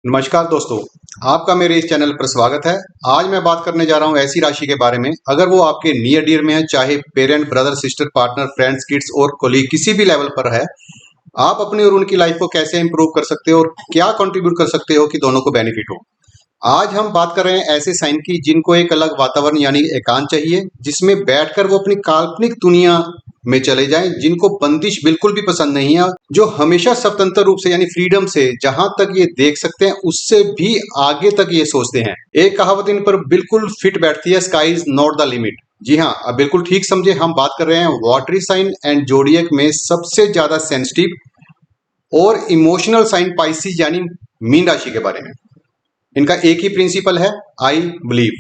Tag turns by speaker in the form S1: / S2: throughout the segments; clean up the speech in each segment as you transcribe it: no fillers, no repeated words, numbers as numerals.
S1: नमस्कार दोस्तों, आपका मेरे इस चैनल पर स्वागत है। आज मैं बात करने जा रहा हूं ऐसी राशि के बारे में, अगर वो आपके नियर डियर में है, चाहे parent, brother, sister, partner, friends, kids और कोलीग किसी भी लेवल पर है, आप अपनी और उनकी लाइफ को कैसे इंप्रूव कर सकते हो और क्या कंट्रीब्यूट कर सकते हो कि दोनों को बेनिफिट हो। आज हम बात कर रहे हैं ऐसे साइन की जिनको एक अलग वातावरण यानी एकांत चाहिए, जिसमें बैठकर वो अपनी काल्पनिक दुनिया में चले जाएं, जिनको बंदिश बिल्कुल भी पसंद नहीं है, जो हमेशा स्वतंत्र रूप से यानी फ्रीडम से जहां तक ये देख सकते हैं उससे भी आगे तक ये सोचते हैं। एक कहावत इन पर बिल्कुल फिट बैठती है, sky is not the limit. जी हाँ, अब बिल्कुल ठीक समझे, हम बात कर रहे हैं वाटरी साइन एंड जोडियक में सबसे ज्यादा सेंसिटिव और इमोशनल साइन पाइसिस यानी मीन राशि के बारे में। इनका एक ही प्रिंसिपल है, आई बिलीव।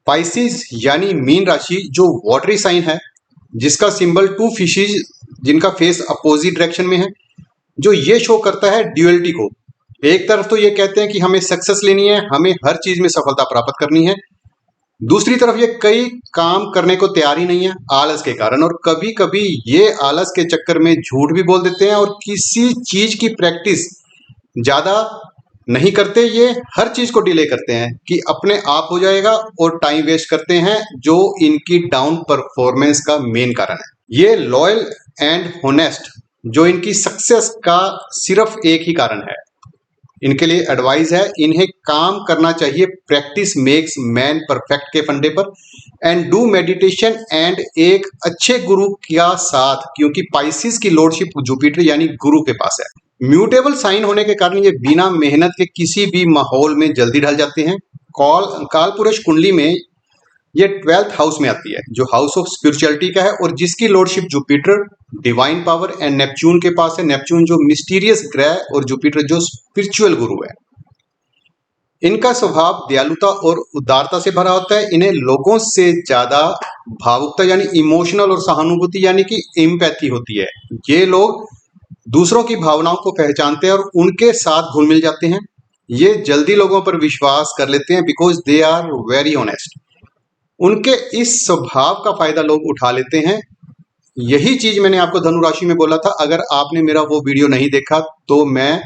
S1: पाइसिस यानी मीन राशि जो वाटरी साइन है, जिसका सिंबल टू फिशेज जिनका फेस अपोजिट डायरेक्शन में है, जो ये शो करता है ड्यूअलिटी को। एक तरफ तो ये कहते हैं कि हमें सक्सेस लेनी है, हमें हर चीज में सफलता प्राप्त करनी है, दूसरी तरफ ये कई काम करने को तैयार ही नहीं है आलस के कारण, और कभी कभी ये आलस के चक्कर में झूठ भी बोल देते हैं और किसी चीज की प्रैक्टिस ज्यादा नहीं करते। ये हर चीज को डिले करते हैं कि अपने आप हो जाएगा और टाइम वेस्ट करते हैं, जो इनकी डाउन परफॉर्मेंस का मेन कारण है। ये लॉयल एंड होनेस्ट जो इनकी सक्सेस का सिर्फ एक ही कारण है। इनके लिए एडवाइस है, इन्हें काम करना चाहिए प्रैक्टिस मेक्स मैन परफेक्ट के फंडे पर, एंड डू मेडिटेशन एंड एक अच्छे गुरु का साथ, क्योंकि पाइसिस की लॉर्डशिप जुपिटर यानी गुरु के पास है। म्यूटेबल साइन होने के कारण ये बिना मेहनत के किसी भी माहौल में जल्दी ढल जाते हैं। कालपुरुष कुंडली में ये 12th हाउस में आती है, जो हाउस ऑफ स्पिरिचुअलिटी का है, और जिसकी lordship Jupiter divine power and Neptune के पास है। नेपच्यून जो मिस्टीरियस ग्रह और जुपिटर जो स्पिरिचुअल गुरु है। इनका स्वभाव दयालुता और उदारता से भरा होता है। इन्हें लोगों से ज्यादा भावुकता यानी इमोशनल और सहानुभूति यानी कि एम्पैथी होती है। ये लोग दूसरों की भावनाओं को पहचानते हैं और उनके साथ घुल मिल जाते हैं। ये जल्दी लोगों पर विश्वास कर लेते हैं because they are very honest. उनके इस स्वभाव का फायदा लोग उठा लेते हैं। यही चीज मैंने आपको धनु राशि में बोला था। अगर आपने मेरा वो वीडियो नहीं देखा तो मैं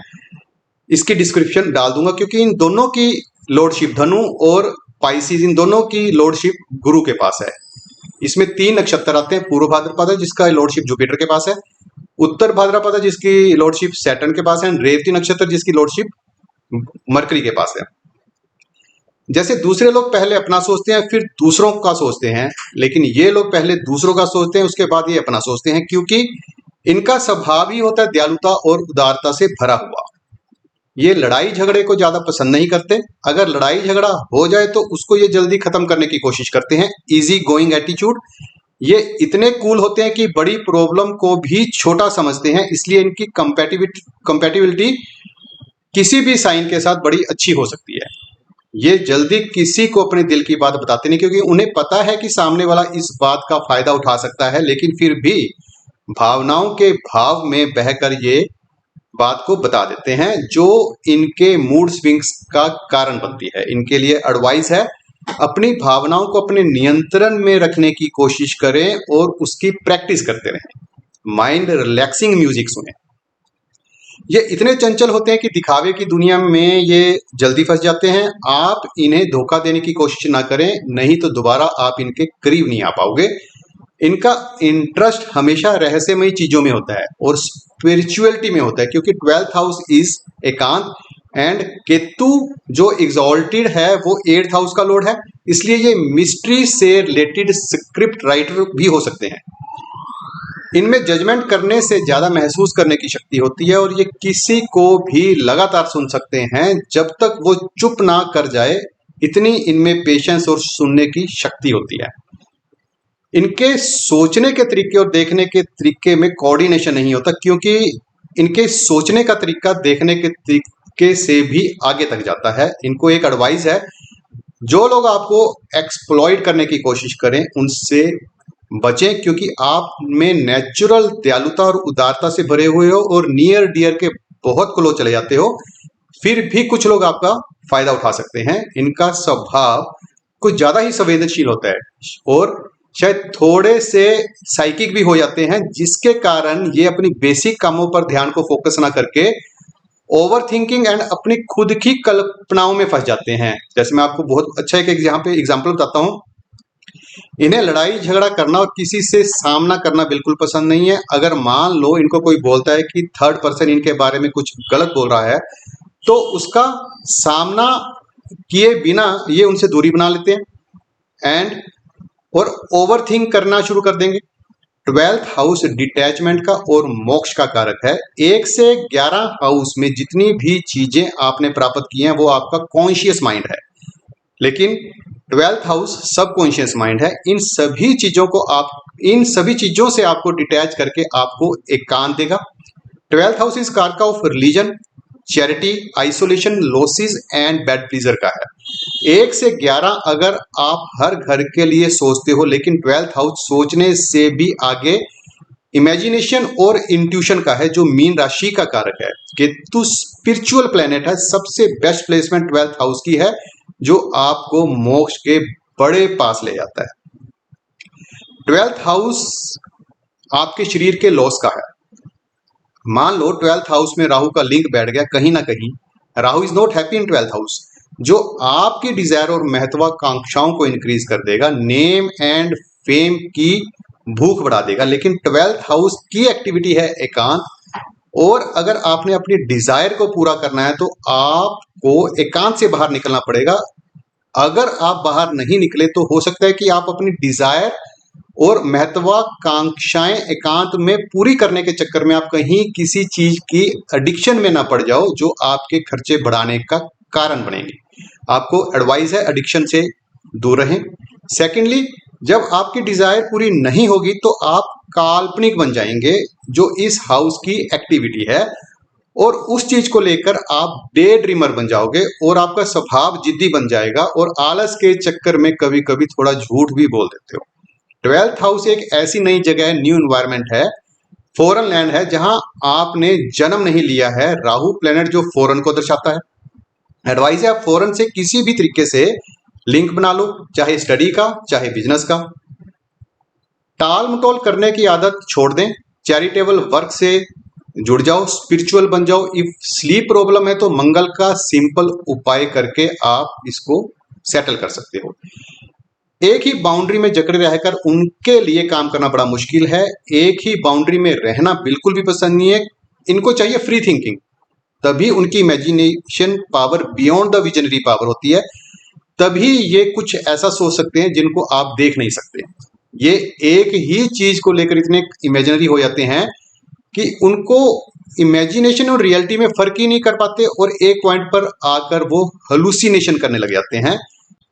S1: इसकी डिस्क्रिप्शन डाल दूंगा, क्योंकि इन दोनों की लॉर्डशिप, धनु और पाइसिस, इन दोनों की लॉर्डशिप गुरु के पास है। इसमें 3 नक्षत्र आते हैं। पूर्व भाद्रपद जिसका लॉर्डशिप जुपिटर के पास है, उत्तर भाद्रपद जिसकी लॉर्डशिप सैटर्न के पास है, रेवती नक्षत्र जिसकी लॉर्डशिप मरकरी के पास है। जैसे दूसरे लोग पहले अपना सोचते हैं फिर दूसरों का सोचते हैं, लेकिन ये लोग पहले दूसरों का सोचते हैं उसके बाद ये अपना सोचते हैं, क्योंकि इनका स्वभाव ही होता है दयालुता और उदारता से भरा हुआ। ये लड़ाई झगड़े को ज्यादा पसंद नहीं करते। अगर लड़ाई झगड़ा हो जाए तो उसको ये जल्दी खत्म करने की कोशिश करते हैं। Easy going attitude. ये इतने कूल होते हैं कि बड़ी प्रॉब्लम को भी छोटा समझते हैं, इसलिए इनकी कंपैटिबिलिटी किसी भी साइन के साथ बड़ी अच्छी हो सकती है। ये जल्दी किसी को अपने दिल की बात बताते नहीं, क्योंकि उन्हें पता है कि सामने वाला इस बात का फायदा उठा सकता है, लेकिन फिर भी भावनाओं के भाव में बहकर ये बात को बता देते हैं, जो इनके मूड स्विंग्स का कारण बनती है। इनके लिए एडवाइस है, अपनी भावनाओं को अपने नियंत्रण में रखने की कोशिश करें और उसकी प्रैक्टिस करते रहें। माइंड रिलैक्सिंग म्यूजिक सुने। ये इतने चंचल होते हैं कि दिखावे की दुनिया में ये जल्दी फंस जाते हैं। आप इन्हें धोखा देने की कोशिश ना करें, नहीं तो दोबारा आप इनके करीब नहीं आ पाओगे। इनका इंटरेस्ट हमेशा रहस्यमयी चीजों में होता है और स्पिरिचुअलिटी में होता है, क्योंकि 12th हाउस इज एकांत एंड केतु जो एग्जॉल्टेड है वो 8th हाउस का लॉर्ड है। इसलिए ये मिस्ट्री से रिलेटेड स्क्रिप्ट राइटर भी हो सकते हैं। इनमें जजमेंट करने से ज्यादा महसूस करने की शक्ति होती है, और ये किसी को भी लगातार सुन सकते हैं जब तक वो चुप ना कर जाए। इतनी इनमें पेशेंस और सुनने की शक्ति होती है। इनके सोचने के तरीके और देखने के तरीके में कोऑर्डिनेशन नहीं होता, क्योंकि इनके सोचने का तरीका देखने के तरीके से भी आगे तक जाता है। इनको एक एडवाइस है, जो लोग आपको एक्सप्लॉइट करने की कोशिश करें उनसे बचें, क्योंकि आप में नेचुरल दयालुता और उदारता से भरे हुए हो और नियर डियर के बहुत क्लोज चले जाते हो, फिर भी कुछ लोग आपका फायदा उठा सकते हैं। इनका स्वभाव कुछ ज्यादा ही संवेदनशील होता है और शायद थोड़े से साइकिक भी हो जाते हैं, जिसके कारण ये अपनी बेसिक कामों पर ध्यान को फोकस ना करके ओवर थिंकिंग एंड अपनी खुद की कल्पनाओं में फंस जाते हैं। जैसे मैं आपको बहुत अच्छा एक यहाँ पे एग्जाम्पल बताता हूँ। इन्हें लड़ाई झगड़ा करना और किसी से सामना करना बिल्कुल पसंद नहीं है। अगर मान लो इनको कोई बोलता है कि थर्ड पर्सन इनके बारे में कुछ गलत बोल रहा है, तो उसका सामना किए बिना ये उनसे दूरी बना लेते हैं एंड और ओवर थिंक करना शुरू कर देंगे। 12th हाउस डिटैचमेंट का और मोक्ष का कारक है। 1 से 11 हाउस में जितनी भी चीजें आपने प्राप्त की हैं वो आपका कॉन्शियस माइंड है, लेकिन 12th हाउस सब कॉन्शियस माइंड है। इन सभी चीजों से आपको डिटैच करके आपको एकांत देगा। 12th हाउस इस कारक of religion, charity, isolation, losses and bad pleaser का है। 1 से 11 अगर आप हर घर के लिए सोचते हो, लेकिन 12th हाउस सोचने से भी आगे इमेजिनेशन और इंट्यूशन का है, जो मीन राशि का कारक है। केतु स्पिरिचुअल प्लेनेट है। सबसे बेस्ट प्लेसमेंट 12th हाउस की है, जो आपको मोक्ष के बड़े पास ले जाता है। 12th हाउस आपके शरीर के लॉस का है। मान लो 12th हाउस में राहु का लिंक बैठ गया कहीं ना कहीं। Rahu is not happy in 12th house, जो आपकी डिजायर और महत्वाकांक्षाओं को इंक्रीज कर देगा, नेम एंड फेम की भूख बढ़ा देगा। लेकिन 12th हाउस की एक्टिविटी है एकांत, और अगर आपने अपनी डिजायर को पूरा करना है तो आपको एकांत से बाहर निकलना पड़ेगा। अगर आप बाहर नहीं निकले तो हो सकता है कि आप अपनी डिजायर और महत्वाकांक्षाएं एकांत में पूरी करने के चक्कर में आप कहीं किसी चीज की एडिक्शन में ना पड़ जाओ, जो आपके खर्चे बढ़ाने का कारण बनेगी। आपको एडवाइस है एडिक्शन से दूर रहें। सेकेंडली, जब आपकी डिजायर पूरी नहीं होगी तो आप काल्पनिक बन जाएंगे, जो इस हाउस की एक्टिविटी है, और उस चीज को लेकर आप डे ड्रीमर बन जाओगे और आपका स्वभाव जिद्दी बन जाएगा, और आलस के चक्कर में कभी कभी थोड़ा झूठ भी बोल देते हो। 12th हाउस एक ऐसी नई जगह है, न्यू इन्वायरमेंट है, फॉरेन लैंड है, जहां आपने जन्म नहीं लिया है। राहु प्लेनेट जो फॉरेन को दर्शाता है। एडवाइस है आप फॉरेन से किसी भी तरीके से लिंक बना लो, चाहे स्टडी का चाहे बिजनेस का। टाल मटोल करने की आदत छोड़ दें, चैरिटेबल वर्क से जुड़ जाओ, स्पिरिचुअल बन जाओ। इफ स्लीप प्रॉब्लम है तो मंगल का सिंपल उपाय करके आप इसको सेटल कर सकते हो। एक ही बाउंड्री में जकड़े रहकर उनके लिए काम करना बड़ा मुश्किल है। एक ही बाउंड्री में रहना बिल्कुल भी पसंद नहीं है। इनको चाहिए फ्री थिंकिंग, तभी उनकी imagination power beyond the visionary power होती है। तभी ये कुछ ऐसा सोच सकते हैं जिनको आप देख नहीं सकते। ये एक ही चीज को लेकर इतने इमेजिनरी हो जाते हैं कि उनको इमेजिनेशन और रियलिटी में फर्क ही नहीं कर पाते, और एक पॉइंट पर आकर वो हेलुसिनेशन करने लग जाते हैं।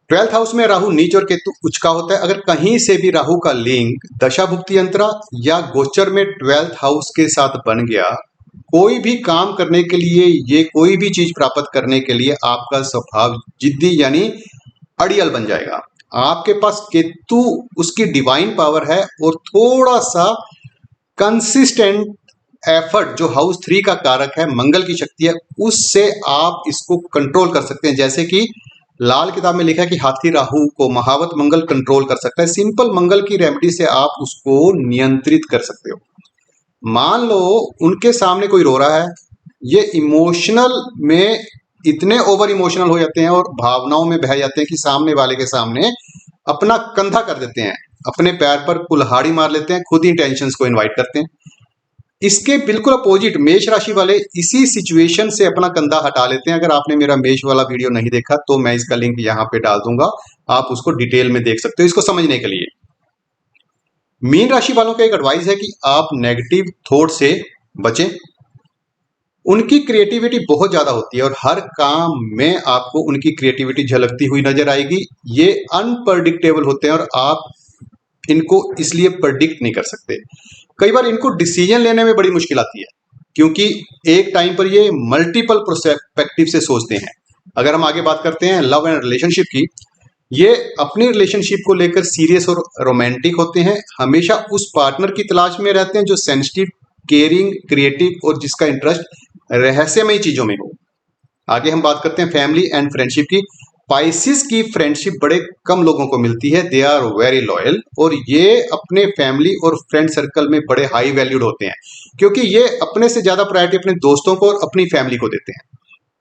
S1: 12th हाउस में राहु नीच और केतु उच्च का होता है। अगर कहीं से भी राहु का लिंक दशा भुक्ति यंत्रा या गोचर में 12th हाउस के साथ बन गया, कोई भी काम करने के लिए, ये कोई भी चीज प्राप्त करने के लिए आपका स्वभाव जिद्दी यानी अड़ियल बन जाएगा। आपके पास केतु उसकी डिवाइन पावर है, और थोड़ा सा कंसिस्टेंट एफर्ट, जो हाउस 3 का कारक है, मंगल की शक्ति है, उससे आप इसको कंट्रोल कर सकते हैं। जैसे कि लाल किताब में लिखा है कि हाथी राहु को महावत मंगल कंट्रोल कर सकता है। सिंपल मंगल की रेमेडी से आप उसको नियंत्रित कर सकते हो। मान लो उनके सामने कोई रो रहा है, ये इमोशनल में इतने ओवर इमोशनल हो जाते हैं और भावनाओं में बह जाते हैं कि सामने वाले के सामने अपना कंधा कर देते हैं, अपने पैर पर कुल्हाड़ी मार लेते हैं, खुद ही टेंशंस को इन्वाइट करते हैं। इसके बिल्कुल अपोजिट मेष राशि वाले इसी सिचुएशन से अपना कंधा हटा लेते हैं। अगर आपने मेरा मेष वाला वीडियो नहीं देखा तो मैं इसका लिंक यहाँ पे डाल दूंगा, आप उसको डिटेल में देख सकते हो इसको समझने के लिए। मीन राशि वालों का एक एडवाइस है कि आप नेगेटिव थॉट से बचें। उनकी क्रिएटिविटी बहुत ज्यादा होती है और हर काम में आपको उनकी क्रिएटिविटी झलकती हुई नजर आएगी। ये अनप्रडिक्टेबल होते हैं और आप इनको इसलिए प्रेडिक्ट नहीं कर सकते। कई बार इनको डिसीजन लेने में बड़ी मुश्किल आती है, क्योंकि एक टाइम पर ये मल्टीपल पर्सपेक्टिव से सोचते हैं। अगर हम आगे बात करते हैं लव एंड रिलेशनशिप की, ये अपनी रिलेशनशिप को लेकर सीरियस और रोमांटिक होते हैं। हमेशा उस पार्टनर की तलाश में रहते हैं जो सेंसिटिव, केयरिंग, क्रिएटिव और जिसका इंटरेस्ट रहस्यमय चीजों में हो। आगे हम बात करते हैं फैमिली एंड फ्रेंडशिप की। स्पाइसिस की फ्रेंडशिप बड़े कम लोगों को मिलती है। दे आर वेरी लॉयल, और ये अपने फैमिली और फ्रेंड सर्कल में बड़े हाई वैल्यूड होते हैं, क्योंकि ये अपने से ज्यादा प्रायोरिटी अपने दोस्तों को और अपनी फैमिली को देते हैं।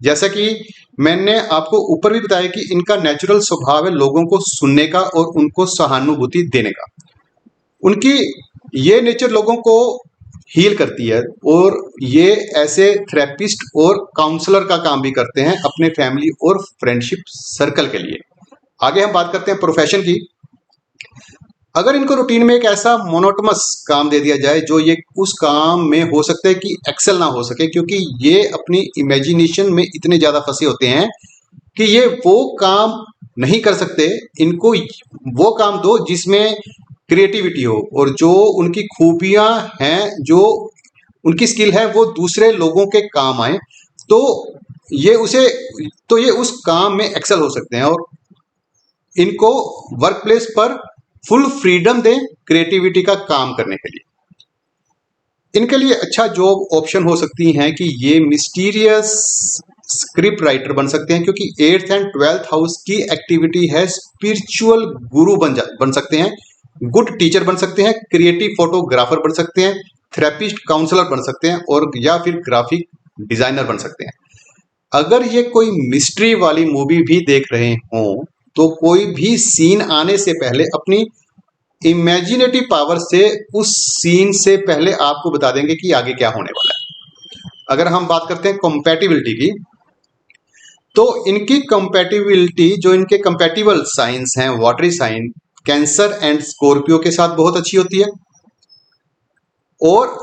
S1: जैसा कि मैंने आपको ऊपर भी बताया कि इनका नेचुरल स्वभाव है लोगों को सुनने का और उनको सहानुभूति देने का। उनकी ये नेचर लोगों को हील करती है, और ये ऐसे थेरेपिस्ट और काउंसलर का काम भी करते हैं अपने फैमिली और फ्रेंडशिप सर्कल के लिए। आगे हम बात करते हैं प्रोफेशन की। अगर इनको रूटीन में एक ऐसा मोनोटमस काम दे दिया जाए जो ये उस काम में हो सकता है कि एक्सेल ना हो सके, क्योंकि ये अपनी इमेजिनेशन में इतने ज्यादा फंसे होते हैं कि ये वो काम नहीं कर सकते। इनको वो काम दो जिसमें क्रिएटिविटी हो, और जो उनकी खूबियां हैं, जो उनकी स्किल है, वो दूसरे लोगों के काम आए, तो ये उस काम में एक्सेल हो सकते हैं। और इनको वर्क प्लेस पर फुल फ्रीडम दें क्रिएटिविटी का काम करने के लिए। इनके लिए अच्छा जॉब ऑप्शन हो सकती हैं कि ये मिस्टीरियस स्क्रिप्ट राइटर बन सकते हैं, क्योंकि 8th एंड 12th हाउस की एक्टिविटी है। स्पिरिचुअल गुरु बन सकते हैं, गुड टीचर बन सकते हैं, क्रिएटिव फोटोग्राफर बन सकते हैं, थेरेपिस्ट काउंसलर बन सकते हैं, और या फिर ग्राफिक डिजाइनर बन सकते हैं। अगर ये कोई मिस्ट्री वाली मूवी भी देख रहे हों तो कोई भी सीन आने से पहले अपनी इमेजिनेटिव पावर से उस सीन से पहले आपको बता देंगे कि आगे क्या होने वाला है। अगर हम बात करते हैं कंपैटिबिलिटी की, तो इनकी कंपैटिबिलिटी, जो इनके कंपैटिबल साइंस हैं, watery sign, Cancer and Scorpio के साथ बहुत अच्छी होती है। और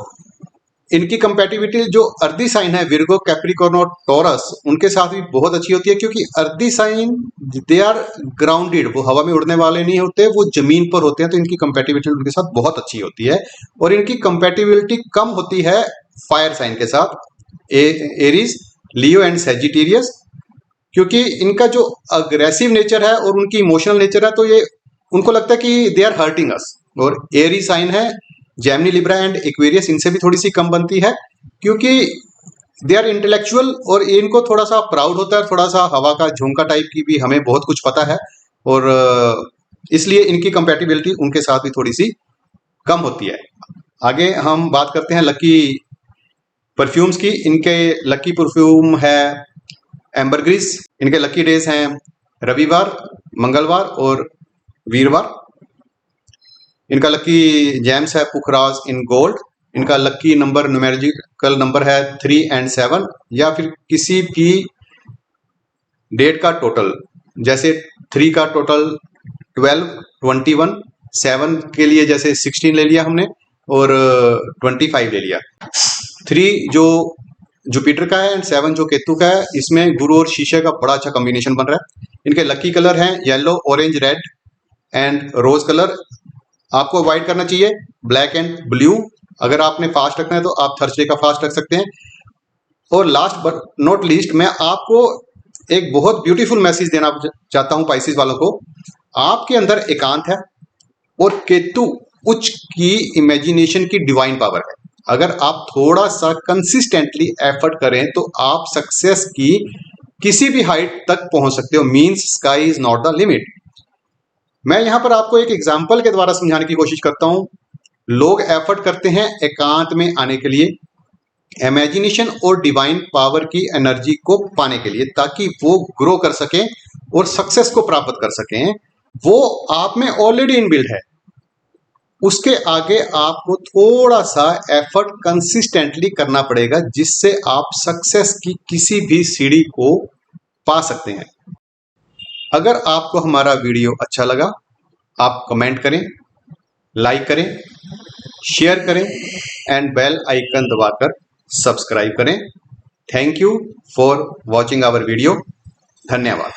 S1: इनकी कंपैटिबिलिटी जो अर्दी साइन है, विर्गो, कैप्रिकॉर्न और टॉरस, उनके साथ भी बहुत अच्छी होती है, क्योंकि earthy sign they are grounded, वो हवा में उड़ने वाले नहीं होते, वो जमीन पर होते हैं, तो इनकी कंपैटिबिलिटी उनके साथ बहुत अच्छी होती है। और इनकी कंपैटिबिलिटी कम होती है फायर साइन के साथ, एरीज, लियो एंड सेजिटेरियस, क्योंकि इनका जो अग्रेसिव नेचर है और उनकी इमोशनल नेचर है, तो ये उनको लगता है कि दे आर हर्टिंग अस। और एरी साइन है जेमिनी, लिब्रा एंड एक्वेरियस, इनसे भी थोड़ी सी कम बनती है, क्योंकि दे आर इंटेलेक्चुअल, और इनको थोड़ा सा प्राउड होता है, थोड़ा सा हवा का झोंका टाइप की भी हमें बहुत कुछ पता है, और इसलिए इनकी कंपैटिबिलिटी उनके साथ भी थोड़ी सी कम होती है। आगे हम बात करते हैं लकी परफ्यूम्स की। इनके लकी परफ्यूम है एम्बरग्रीस। इनके लकी डेज हैं रविवार, मंगलवार और वीरवार। इनका लकी जेम्स है पुखराज इन गोल्ड। इनका लकी नंबर, न्यूमेरिकल नंबर है 3 एंड 7, या फिर किसी भी डेट का टोटल, जैसे 3 का टोटल 12, 21, 7 के लिए जैसे 16 ले लिया हमने, और 25 ले लिया। 3 जो जुपिटर का है एंड 7 जो केतु का है, इसमें गुरु और शीशे का बड़ा अच्छा कॉम्बिनेशन बन रहा है। इनके लकी कलर हैं yellow, orange, red and rose colour. आपको अवॉइड करना चाहिए ब्लैक एंड ब्लू। अगर आपने फास्ट रखना है तो आप थर्सडे का फास्ट रख सकते हैं। और लास्ट बट नॉट लीस्ट, मैं आपको एक बहुत ब्यूटीफुल मैसेज देना चाहता हूं पाइसेस वालों को। आपके अंदर एकांत है, और केतु उच्च की इमेजिनेशन की डिवाइन पावर है। अगर आप थोड़ा सा कंसिस्टेंटली एफर्ट करें तो आप सक्सेस की किसी भी हाइट तक पहुंच सकते हो। Means sky is not the limit. मैं यहां पर आपको एक एग्जाम्पल के द्वारा समझाने की कोशिश करता हूं। लोग एफर्ट करते हैं एकांत में आने के लिए, इमेजिनेशन और डिवाइन पावर की एनर्जी को पाने के लिए, ताकि वो ग्रो कर सकें और सक्सेस को प्राप्त कर सकें। वो आप में ऑलरेडी इनबिल्ड है। उसके आगे आपको थोड़ा सा एफर्ट कंसिस्टेंटली करना पड़ेगा, जिससे आप सक्सेस की किसी भी सीढ़ी को पा सकते हैं। अगर आपको हमारा वीडियो अच्छा लगा, आप कमेंट करें, लाइक करें, शेयर करें एंड बेल आइकन दबाकर सब्सक्राइब करें। Thank you for watching our video. धन्यवाद।